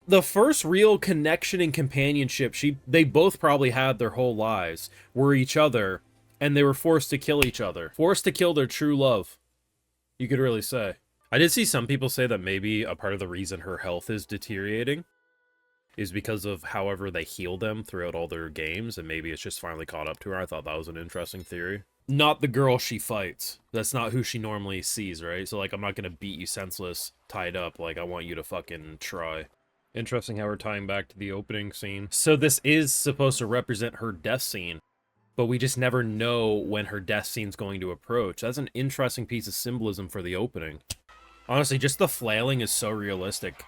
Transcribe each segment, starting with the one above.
the first real connection and companionship they both probably had their whole lives were each other, and they were forced to kill each other. Forced to kill their true love, you could really say. I did see some people say that maybe a part of the reason her health is deteriorating is because of however they heal them throughout all their games, and maybe it's just finally caught up to her. I thought that was an interesting theory. Not the girl she fights. That's not who she normally sees, right? So, like, I'm not gonna beat you senseless, tied up. Like, I want you to fucking try. Interesting how we're tying back to the opening scene. So this is supposed to represent her death scene, but we just never know when her death scene's going to approach. That's an interesting piece of symbolism for the opening. Honestly, just the flailing is so realistic.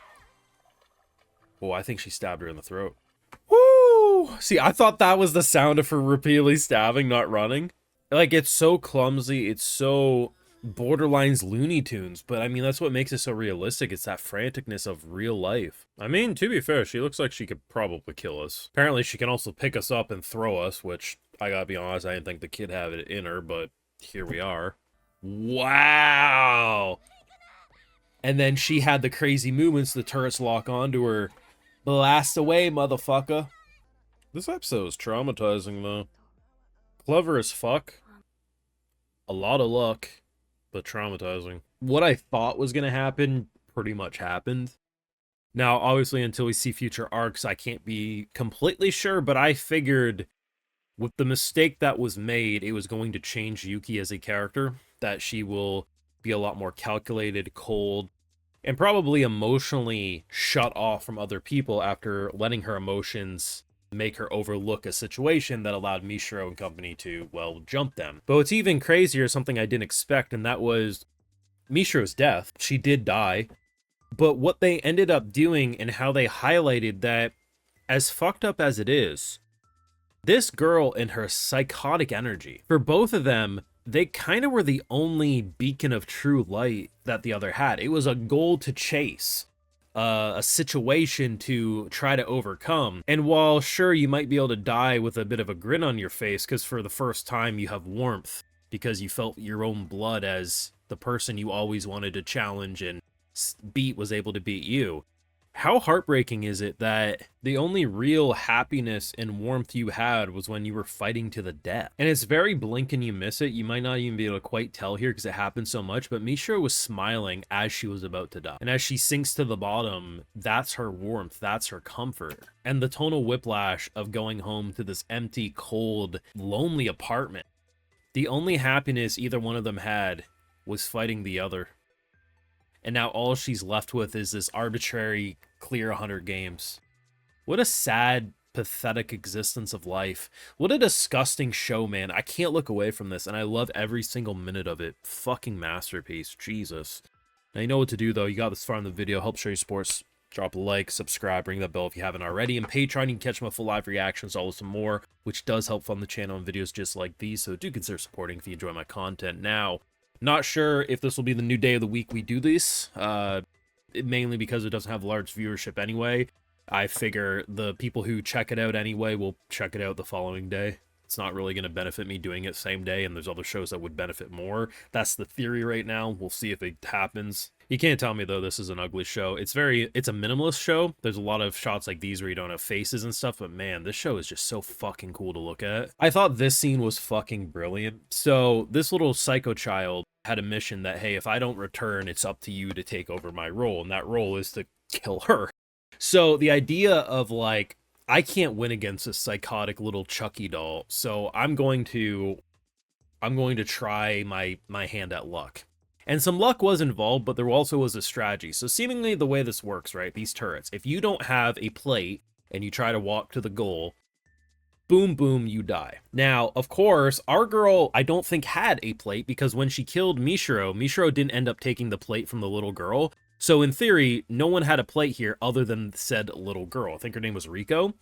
Oh, I think she stabbed her in the throat. Woo! See, I thought that was the sound of her repeatedly stabbing, not running. Like, it's so clumsy, it's so borderlines Looney Tunes, but I mean, that's what makes it so realistic. It's that franticness of real life. I mean, to be fair, she looks like she could probably kill us. Apparently, she can also pick us up and throw us, which, I gotta be honest, I didn't think the kid had it in her, but here we are. Wow! And then she had the crazy movements, the turrets lock onto her. Blast away, motherfucker. This episode is traumatizing, though. Clever as fuck. A lot of luck, but traumatizing. What I thought was going to happen pretty much happened. Now, obviously, until we see future arcs, I can't be completely sure, but I figured with the mistake that was made, it was going to change Yuuki as a character, that she will be a lot more calculated, cold, and probably emotionally shut off from other people after letting her emotions make her overlook a situation that allowed Mishiro and company to, well, jump them. But what's even crazier is something I didn't expect, and that was Mishiro's death. She did die, but what they ended up doing and how they highlighted that, as fucked up as it is, this girl and her psychotic energy, for both of them, they kind of were the only beacon of true light that the other had. It was a goal to chase, a situation to try to overcome. And while sure, you might be able to die with a bit of a grin on your face, because for the first time you have warmth, because you felt your own blood as the person you always wanted to challenge and beat was able to beat you. How heartbreaking is it that the only real happiness and warmth you had was when you were fighting to the death? And it's very blink and you miss it. You might not even be able to quite tell here because it happened so much, but Mishiro was smiling as she was about to die. And as she sinks to the bottom, that's her warmth, that's her comfort. And the tonal whiplash of going home to this empty, cold, lonely apartment. The only happiness either one of them had was fighting the other. And now all she's left with is this arbitrary clear 100 games. What a sad, pathetic existence of life. What a disgusting show, man. I can't look away from this, and I love every single minute of it. Fucking masterpiece. Jesus. Now you know what to do, though. You got this far in the video. Help show your sports. Drop a like, subscribe, ring that bell if you haven't already. And Patreon, you can catch my full live reactions, all this and more, which does help fund the channel and videos just like these, so do consider supporting if you enjoy my content. Now, not sure if this will be the new day of the week we do this, mainly because it doesn't have large viewership anyway. I figure the people who check it out anyway will check it out the following day. It's not really going to benefit me doing it same day, and there's other shows that would benefit more. That's the theory right now. We'll see if it happens. You can't tell me, though, this is an ugly show. It's a minimalist show. There's a lot of shots like these where you don't have faces and stuff, but man, this show is just so fucking cool to look at. I thought this scene was fucking brilliant. So this little psycho child had a mission that, hey, if I don't return, it's up to you to take over my role, and that role is to kill her. So the idea of, like, I can't win against this psychotic little Chucky doll, so I'm going to try my hand at luck. And some luck was involved, but there also was a strategy. So seemingly the way this works, right, these turrets, if you don't have a plate and you try to walk to the goal, boom, boom, you die. Now, of course, our girl, I don't think had a plate, because when she killed Mishiro, Mishiro didn't end up taking the plate from the little girl. So in theory, no one had a plate here other than said little girl. I think her name was Riko.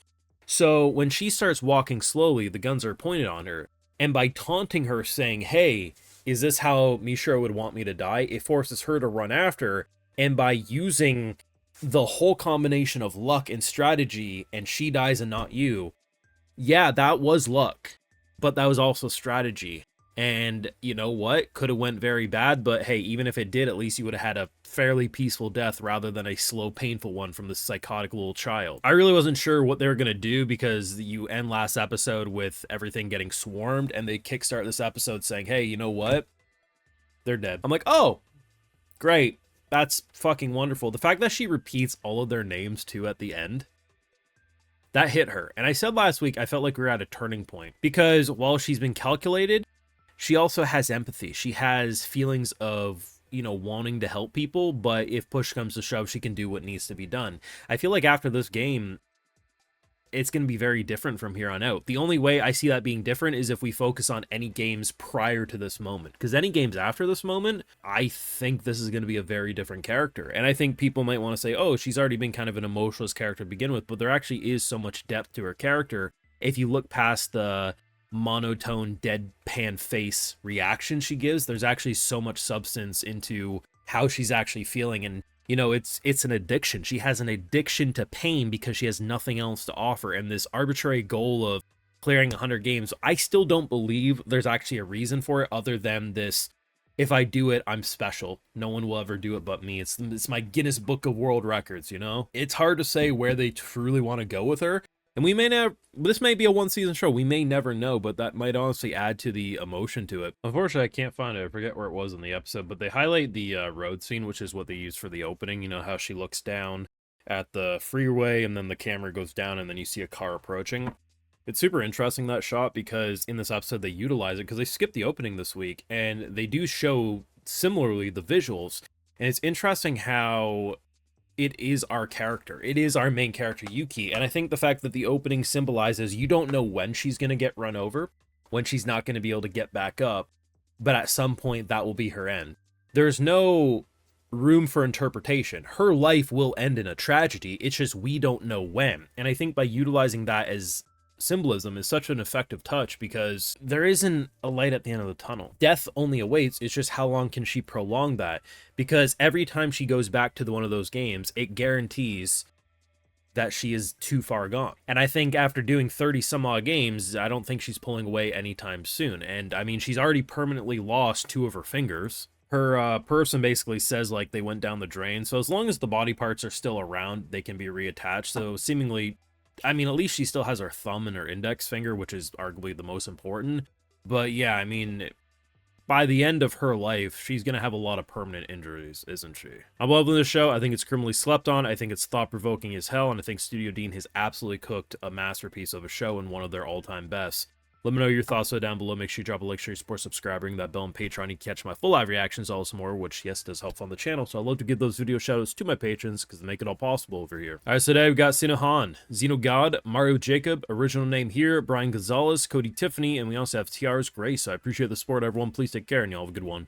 So when she starts walking slowly, the guns are pointed on her. And by taunting her, saying, hey, is this how Mishiro would want me to die? It forces her to run after. And by using the whole combination of luck and strategy, and she dies and not you, yeah, that was luck. But that was also strategy. And you know what? Could have went very bad, but hey, even if it did, at least you would have had a fairly peaceful death rather than a slow, painful one from this psychotic little child. I really wasn't sure what they were going to do because you end last episode with everything getting swarmed, and they kickstart this episode saying, hey, you know what? They're dead. I'm like, oh, great. That's fucking wonderful. The fact that she repeats all of their names too at the end, that hit her. And I said last week, I felt like we were at a turning point because while she's been calculated, she also has empathy. She has feelings of, you know, wanting to help people, but if push comes to shove, she can do what needs to be done. I feel like after this game, it's going to be very different from here on out. The only way I see that being different is if we focus on any games prior to this moment. Because any games after this moment, I think this is going to be a very different character. And I think people might want to say, oh, she's already been kind of an emotionless character to begin with, but there actually is so much depth to her character. If you look past the monotone, deadpan face reaction she gives, there's actually so much substance into how she's actually feeling. And you know, it's an addiction. She has an addiction to pain because she has nothing else to offer. And this arbitrary goal of clearing 100 games, I still don't believe there's actually a reason for it other than this, if I do it, I'm special. No one will ever do it but me. It's my Guinness Book of World Records, you know? It's hard to say where they truly want to go with her. And we may never, this may be a one-season show. We may never know, but that might honestly add to the emotion to it. Unfortunately, I can't find it. I forget where it was in the episode, but they highlight the road scene, which is what they use for the opening. You know, how she looks down at the freeway, and then the camera goes down, and then you see a car approaching. It's super interesting, that shot, because in this episode, they utilize it, because they skipped the opening this week, and they do show, similarly, the visuals. And it's interesting how it is our character. It is our main character, Yuuki. And I think the fact that the opening symbolizes you don't know when she's going to get run over, when she's not going to be able to get back up, but at some point that will be her end. There's no room for interpretation. Her life will end in a tragedy. It's just we don't know when. And I think by utilizing that as symbolism is such an effective touch because there isn't a light at the end of the tunnel. Death only awaits. It's just how long can she prolong that? Because every time she goes back to one of those games, it guarantees that she is too far gone. And I think after doing 30 some odd games, I don't think she's pulling away anytime soon. And I mean, she's already permanently lost 2 of her fingers. Her person basically says like they went down the drain. So as long as the body parts are still around, they can be reattached. So seemingly, I mean, at least she still has her thumb and her index finger, which is arguably the most important. But yeah, I mean, by the end of her life, she's going to have a lot of permanent injuries, isn't she? I'm loving this show. I think it's criminally slept on. I think it's thought-provoking as hell, and I think Studio Dean has absolutely cooked a masterpiece of a show and one of their all-time bests. Let me know your thoughts down below. Make sure you drop a like, share, support, subscribe, ring that bell, and Patreon. You can catch my full live reactions, all some more, which, yes, does help fund the channel. So I'd love to give those video shoutouts to my patrons because they make it all possible over here. All right, so today we've got Sinohan, Xeno God, Mario Jacob, original name here, Brian Gonzalez, Cody Tiffany, and we also have TR's Grace. So I appreciate the support, everyone. Please take care, and y'all have a good one.